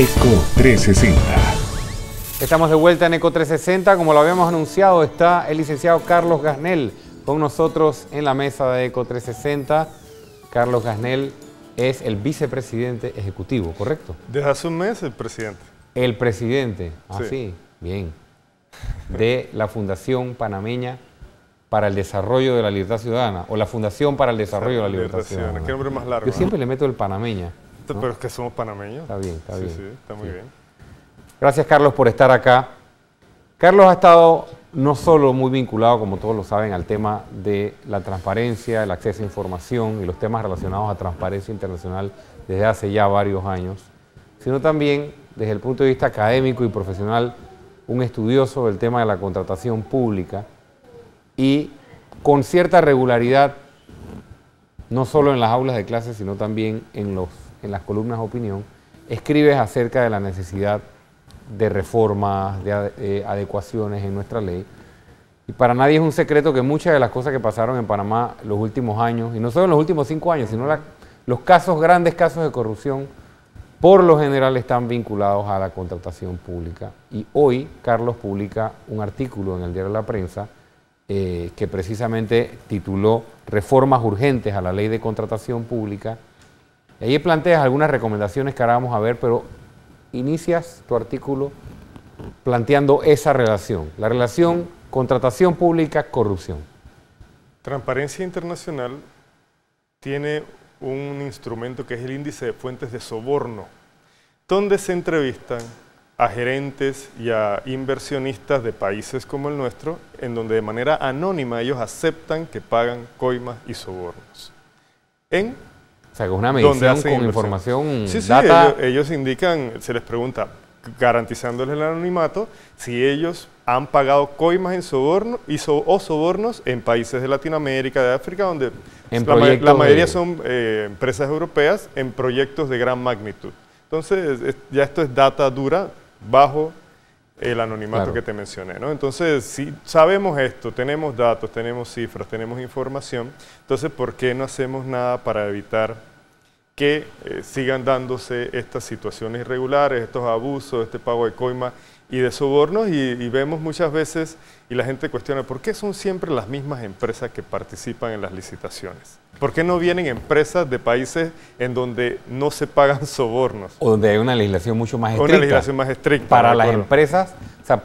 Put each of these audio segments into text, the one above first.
Eco 360. Estamos de vuelta en Eco 360. Como lo habíamos anunciado, está el licenciado Carlos Gasnell con nosotros en la mesa de Eco 360. Carlos Gasnell es el vicepresidente ejecutivo, ¿correcto? Desde hace un mes el presidente. El presidente, Sí. Bien, de la Fundación Panameña para el Desarrollo de la Libertad Ciudadana, o la Fundación para el Desarrollo de la Libertad Ciudadana. Qué nombre más largo. Yo siempre le meto el panameña, ¿no? Pero es que somos panameños. Está bien, está bien. Sí, está muy bien. Gracias, Carlos, por estar acá. Carlos ha estado no solo muy vinculado, como todos lo saben, al tema de la transparencia, el acceso a información y los temas relacionados a transparencia internacional desde hace ya varios años, sino también desde el punto de vista académico y profesional, un estudioso del tema de la contratación pública y con cierta regularidad, no solo en las aulas de clase, sino también en las columnas de opinión, escribes acerca de la necesidad de reformas, de adecuaciones en nuestra ley. Y para nadie es un secreto que muchas de las cosas que pasaron en Panamá los últimos años, y no solo en los últimos 5 años, sino los grandes casos de corrupción, por lo general están vinculados a la contratación pública. Y hoy Carlos publica un artículo en el Diario de la Prensa que precisamente tituló Reformas urgentes a la ley de contratación pública. Y ahí planteas algunas recomendaciones que ahora vamos a ver, pero inicias tu artículo planteando esa relación, la relación contratación pública-corrupción. Transparencia Internacional tiene un instrumento que es el índice de fuentes de soborno, donde se entrevistan a gerentes y a inversionistas de países como el nuestro, en donde de manera anónima ellos aceptan que pagan coimas y sobornos. O sea, que es una medición con información, data. Ellos indican, se les pregunta, garantizándoles el anonimato, si ellos han pagado coimas en soborno o sobornos en países de Latinoamérica, de África, donde la mayoría son empresas europeas en proyectos de gran magnitud. Entonces, ya esto es data dura bajo el anonimato que te mencioné, ¿no? Entonces, si sabemos esto, tenemos datos, tenemos cifras, tenemos información, entonces, ¿por qué no hacemos nada para evitar que sigan dándose estas situaciones irregulares, estos abusos, este pago de coima y de sobornos? Y vemos muchas veces, y la gente cuestiona, ¿por qué son siempre las mismas empresas que participan en las licitaciones? ¿Por qué no vienen empresas de países en donde no se pagan sobornos? O donde hay una legislación mucho más estricta. Una legislación más estricta. Para las empresas, o sea,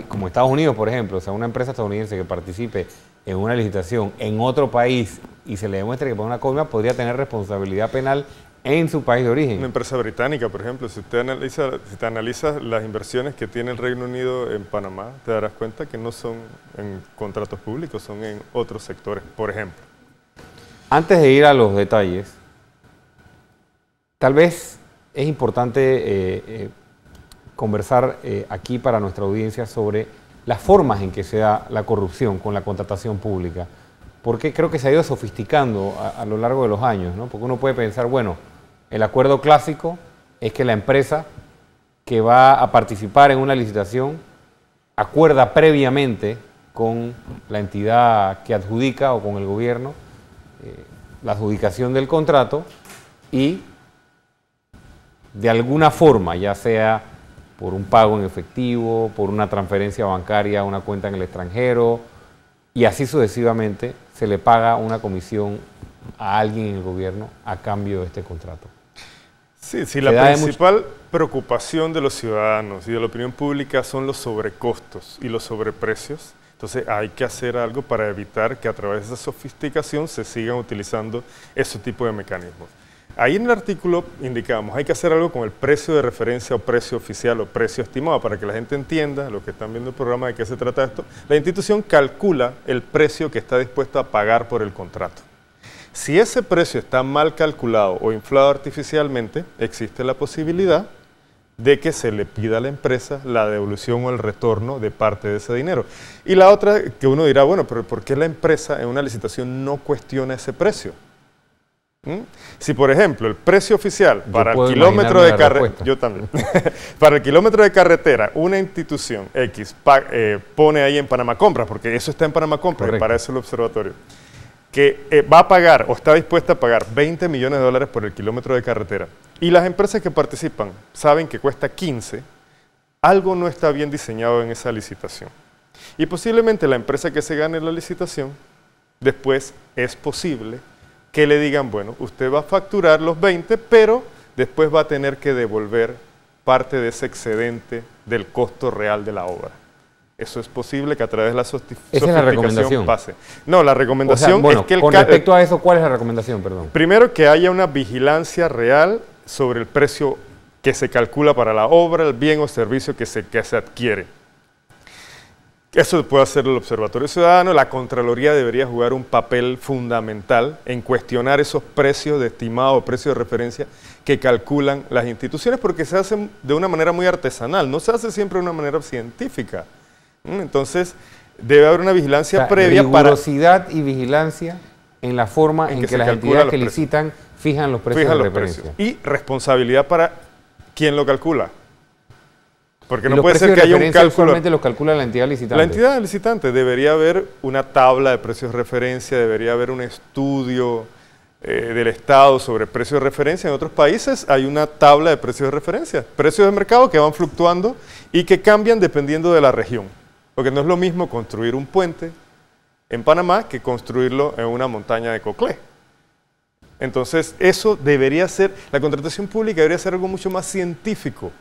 como Estados Unidos, por ejemplo, o sea, una empresa estadounidense que participe en una licitación en otro país y se le demuestre que pone una coima, podría tener responsabilidad penal en su país de origen. Una empresa británica, por ejemplo, si te analizas las inversiones que tiene el Reino Unido en Panamá, te darás cuenta que no son en contratos públicos, son en otros sectores, por ejemplo. Antes de ir a los detalles, tal vez es importante conversar aquí para nuestra audiencia sobre las formas en que se da la corrupción con la contratación pública, porque creo que se ha ido sofisticando a lo largo de los años, ¿no? Porque uno puede pensar, bueno, el acuerdo clásico es que la empresa que va a participar en una licitación acuerda previamente con la entidad que adjudica o con el gobierno la adjudicación del contrato y de alguna forma, ya sea por un pago en efectivo, por una transferencia bancaria a una cuenta en el extranjero y así sucesivamente, se le paga una comisión a alguien en el gobierno a cambio de este contrato. Sí, la principal preocupación de los ciudadanos y de la opinión pública son los sobrecostos y los sobreprecios. Entonces hay que hacer algo para evitar que a través de esa sofisticación se sigan utilizando ese tipo de mecanismos. Ahí en el artículo indicamos, hay que hacer algo con el precio de referencia o precio oficial o precio estimado para que la gente entienda, los que están viendo el programa, de qué se trata esto. La institución calcula el precio que está dispuesta a pagar por el contrato. Si ese precio está mal calculado o inflado artificialmente, existe la posibilidad de que se le pida a la empresa la devolución o el retorno de parte de ese dinero. Y la otra, que uno dirá, bueno, pero ¿por qué la empresa en una licitación no cuestiona ese precio? Si, por ejemplo, el precio oficial para el kilómetro de carretera, yo también, para el kilómetro de carretera, una institución X pone ahí en Panamá Compras, porque eso está en Panamá Compras, y para eso el observatorio, que va a pagar o está dispuesta a pagar $20 millones por el kilómetro de carretera, y las empresas que participan saben que cuesta 15, algo no está bien diseñado en esa licitación. Y posiblemente la empresa que se gane la licitación, después es posible que le digan, bueno, usted va a facturar los 20, pero después va a tener que devolver parte de ese excedente del costo real de la obra. Eso es posible que a través de la sofisticación pase. No, la recomendación es que con respecto a eso, ¿cuál es la recomendación? Perdón. Primero, que haya una vigilancia real sobre el precio que se calcula para la obra, el bien o servicio que se adquiere. Eso puede hacer el Observatorio Ciudadano. La Contraloría debería jugar un papel fundamental en cuestionar esos precios de estimado o precios de referencia que calculan las instituciones, porque se hacen de una manera muy artesanal, no se hace siempre de una manera científica. Entonces, debe haber una vigilancia previa para... Rigurosidad y vigilancia en la forma en que las entidades que licitan fijan los precios de referencia. Y responsabilidad para quien lo calcula. Porque no puede ser que haya un cálculo... Usualmente los calcula la entidad licitante. La entidad licitante. Debería haber una tabla de precios de referencia, debería haber un estudio del Estado sobre precios de referencia. En otros países hay una tabla de precios de referencia. Precios de mercado que van fluctuando y que cambian dependiendo de la región. Porque no es lo mismo construir un puente en Panamá que construirlo en una montaña de Coclé. Entonces, eso debería ser, la contratación pública debería ser algo mucho más científico,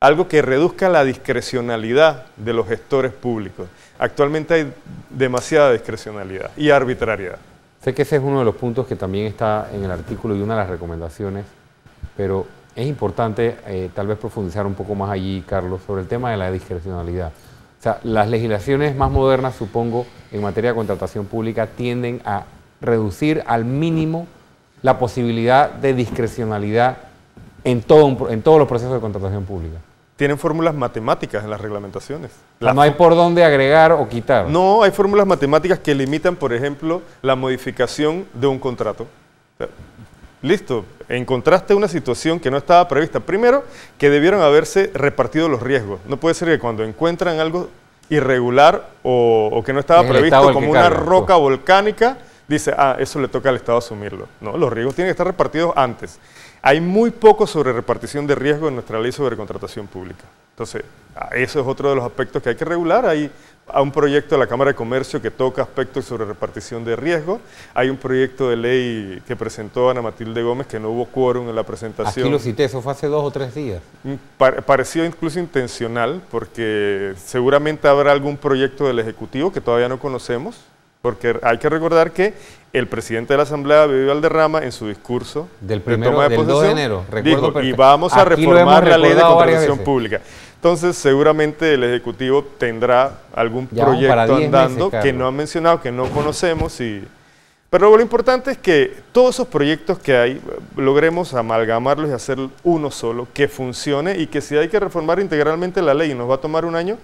algo que reduzca la discrecionalidad de los gestores públicos. Actualmente hay demasiada discrecionalidad y arbitrariedad. Sé que ese es uno de los puntos que también está en el artículo y una de las recomendaciones, pero es importante tal vez profundizar un poco más allí, Carlos, sobre el tema de la discrecionalidad. O sea, las legislaciones más modernas, supongo, en materia de contratación pública, tienden a reducir al mínimo la posibilidad de discrecionalidad en todos los procesos de contratación pública. Tienen fórmulas matemáticas en las reglamentaciones. No hay por dónde agregar o quitar. No, hay fórmulas matemáticas que limitan, por ejemplo, la modificación de un contrato. O sea, listo, encontraste una situación que no estaba prevista. Primero, que debieron haberse repartido los riesgos. No puede ser que cuando encuentran algo irregular o que no estaba previsto, como una roca volcánica, dice, eso le toca al Estado asumirlo. No, los riesgos tienen que estar repartidos antes. Hay muy poco sobre repartición de riesgo en nuestra ley sobre contratación pública. Entonces, eso es otro de los aspectos que hay que regular. Hay un proyecto de la Cámara de Comercio que toca aspectos sobre repartición de riesgo. Hay un proyecto de ley que presentó Ana Matilde Gómez que no hubo quórum en la presentación. Aquí lo cité, eso fue hace 2 o 3 días. Pareció incluso intencional, porque seguramente habrá algún proyecto del Ejecutivo que todavía no conocemos, porque hay que recordar que el presidente de la Asamblea, Bebé Valderrama, en su discurso del 2 de enero, dijo, y vamos a reformar la ley de contratación pública. Entonces, seguramente el Ejecutivo tendrá algún proyecto andando que no han mencionado, que no conocemos. Pero lo importante es que todos esos proyectos que hay, logremos amalgamarlos y hacer uno solo, que funcione, y que si hay que reformar integralmente la ley y nos va a tomar un año,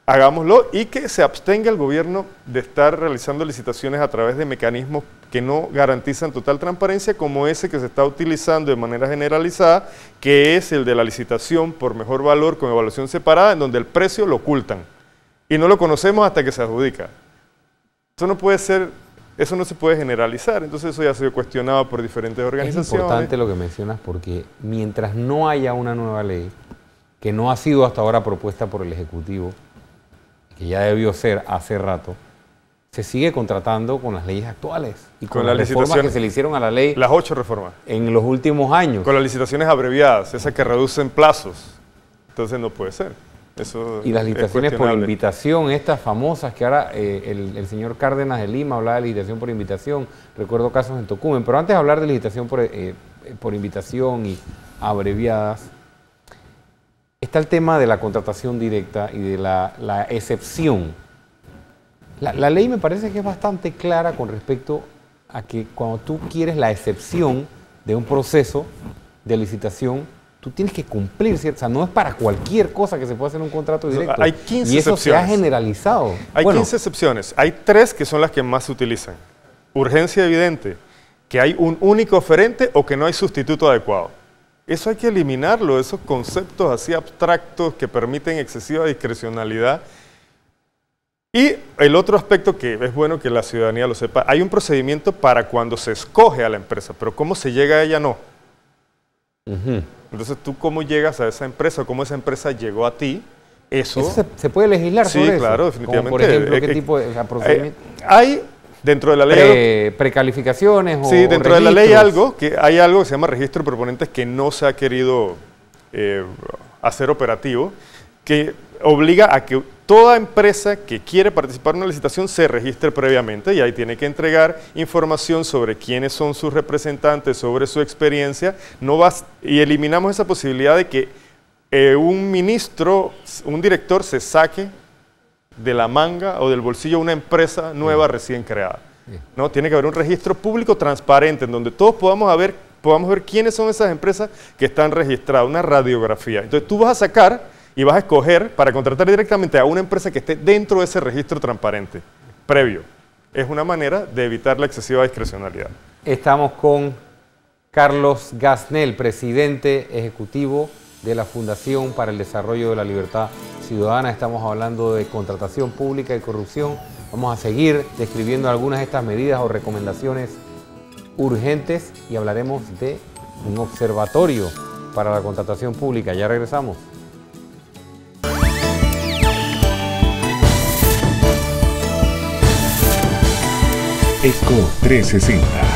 hagámoslo, y que se abstenga el gobierno de estar realizando licitaciones a través de mecanismos que no garantizan total transparencia, como ese que se está utilizando de manera generalizada, que es el de la licitación por mejor valor con evaluación separada, en donde el precio lo ocultan y no lo conocemos hasta que se adjudica. Eso no puede ser, eso no se puede generalizar. Entonces eso ya ha sido cuestionado por diferentes organizaciones. Es importante lo que mencionas, porque mientras no haya una nueva ley, que no ha sido hasta ahora propuesta por el Ejecutivo, que ya debió ser hace rato, se sigue contratando con las leyes actuales y con las reformas que se le hicieron a la ley. Las 8 reformas. En los últimos años. Con las licitaciones abreviadas, esas que reducen plazos. Entonces no puede ser. Eso y las licitaciones por invitación, estas famosas que ahora el señor Cárdenas de Lima hablaba de licitación por invitación. Recuerdo casos en Tocumen. Pero antes de hablar de licitación por invitación y abreviadas, está el tema de la contratación directa y de la excepción. La ley me parece que es bastante clara con respecto a que cuando tú quieres la excepción de un proceso de licitación, tú tienes que cumplir, ¿cierto? O sea, no es para cualquier cosa que se pueda hacer un contrato directo. Hay 15 y eso excepciones. Se ha generalizado. Hay 15 excepciones. Hay 3 que son las que más se utilizan. Urgencia evidente, que hay un único oferente o que no hay sustituto adecuado. Eso hay que eliminarlo, esos conceptos así abstractos que permiten excesiva discrecionalidad. Y el otro aspecto que es bueno que la ciudadanía lo sepa, hay un procedimiento para cuando se escoge a la empresa, pero cómo se llega a ella no. Entonces, ¿tú cómo llegas a esa empresa? ¿Cómo esa empresa llegó a ti? Eso se puede legislar sobre eso. Sí, claro, definitivamente. Como por ejemplo, ¿qué tipo de procedimiento? Hay dentro de la ley precalificaciones o sí, dentro registros. de la ley hay algo que se llama registro de proponentes que no se ha querido hacer operativo, que obliga a que toda empresa que quiere participar en una licitación se registre previamente y ahí tiene que entregar información sobre quiénes son sus representantes, sobre su experiencia, y eliminamos esa posibilidad de que un ministro, un director se saque de la manga o del bolsillo una empresa nueva recién creada. ¿No? Tiene que haber un registro público transparente en donde todos podamos ver quiénes son esas empresas que están registradas, una radiografía. Entonces tú vas a sacar y vas a escoger para contratar directamente a una empresa que esté dentro de ese registro transparente, previo. Es una manera de evitar la excesiva discrecionalidad. Estamos con Carlos Gasnell, presidente ejecutivo de la Fundación para el Desarrollo de la Libertad Ciudadana. Estamos hablando de contratación pública y corrupción. Vamos a seguir describiendo algunas de estas medidas o recomendaciones urgentes y hablaremos de un observatorio para la contratación pública. Ya regresamos. ECO 360.